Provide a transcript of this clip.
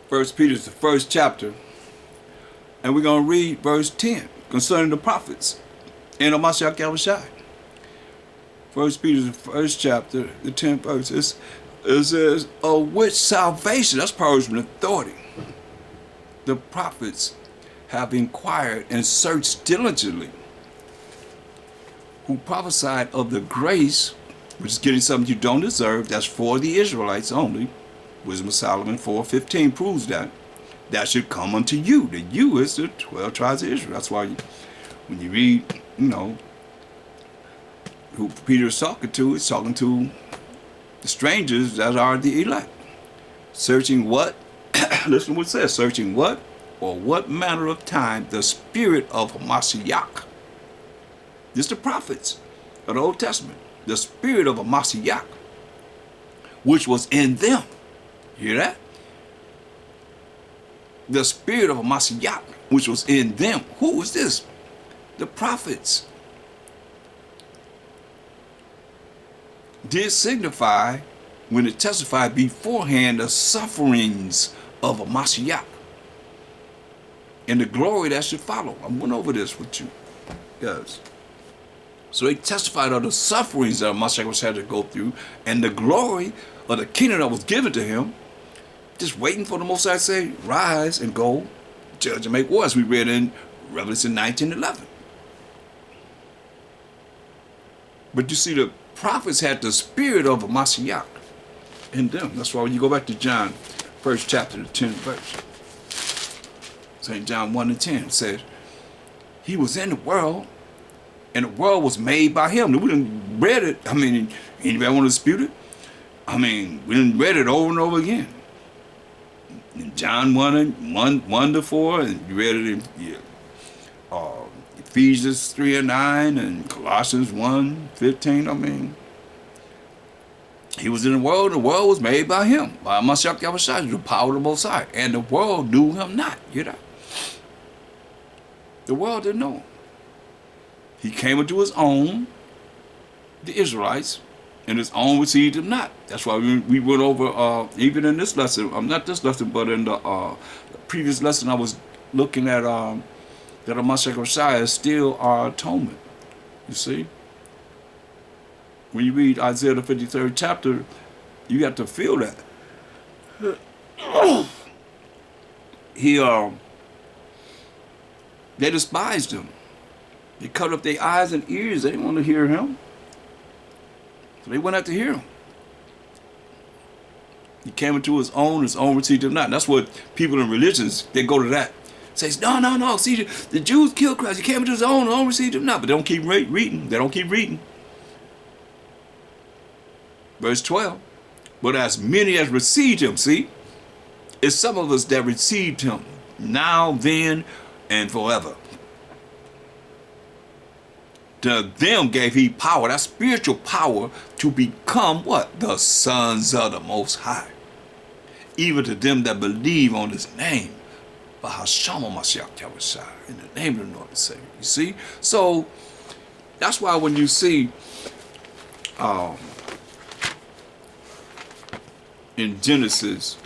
First Peter is the first chapter, and we're going to read verse 10 concerning the prophets and Mashayach Yahawashi. First Peter is the first chapter, the 10th verse. It says, of which salvation, that's powers and authority, the prophets have inquired and searched diligently, who prophesied of the grace, which is getting something you don't deserve, that's for the Israelites only. Wisdom of Solomon 4:15 proves that should come unto you. The you is the 12 tribes of Israel. That's why when you read, who Peter is talking to, he's talking to the strangers that are the elect. Searching what? Listen to what it says. Searching what? Or what manner of time the spirit of Mashayach. This is the prophets of the Old Testament. The spirit of Mashayach, which was in them. Hear that? The spirit of Mashayach, which was in them. Who was this? The prophets. Did signify, when it testified beforehand, the sufferings of a Mashayach and the glory that should follow. I went over this with you guys. So they testified of the sufferings that Mashayach was had to go through and the glory of the kingdom that was given to him, just waiting for the Most High to say, rise and go, judge and make war, as we read in Revelation 19:11. But you see, the prophets had the spirit of a Mashayach in them. That's why when you go back to John, first chapter, the 10th verse, St. John 1:10 says, he was in the world, and the world was made by him. We didn't read it. I mean, anybody want to dispute it? I mean, we didn't read it over and over again. In John 1:1-4, and you read it in Ephesians 3:9 and Colossians 1:15. I mean, he was in the world, and the world was made by him, by Mashayach Yahawashi, the power of the Most High, and the world knew him not. The world didn't know him. He came into his own, the Israelites, and his own received him not. That's why we went over, even in this lesson, not this lesson, but in the previous lesson, I was looking at that Mashayach Yahawashi is still our atonement. You see? When you read Isaiah the 53rd chapter, you got to feel that. They despised him. They cut up their eyes and ears. They didn't want to hear him. So they went out to hear him. He came into his own received him not. And that's what people in religions, they go to that. Says, no. See, the Jews killed Christ. He came into his own received him not. But they don't keep reading. They don't keep reading. Verse 12. But as many as received him, see, it's some of us that received him now, then, and forever. To them gave he power, that spiritual power, to become what? The sons of the Most High. Even to them that believe on his name. Sham Mashayach Yahawashi, in the name of the Lord and Savior. You see? So that's why when you see in Genesis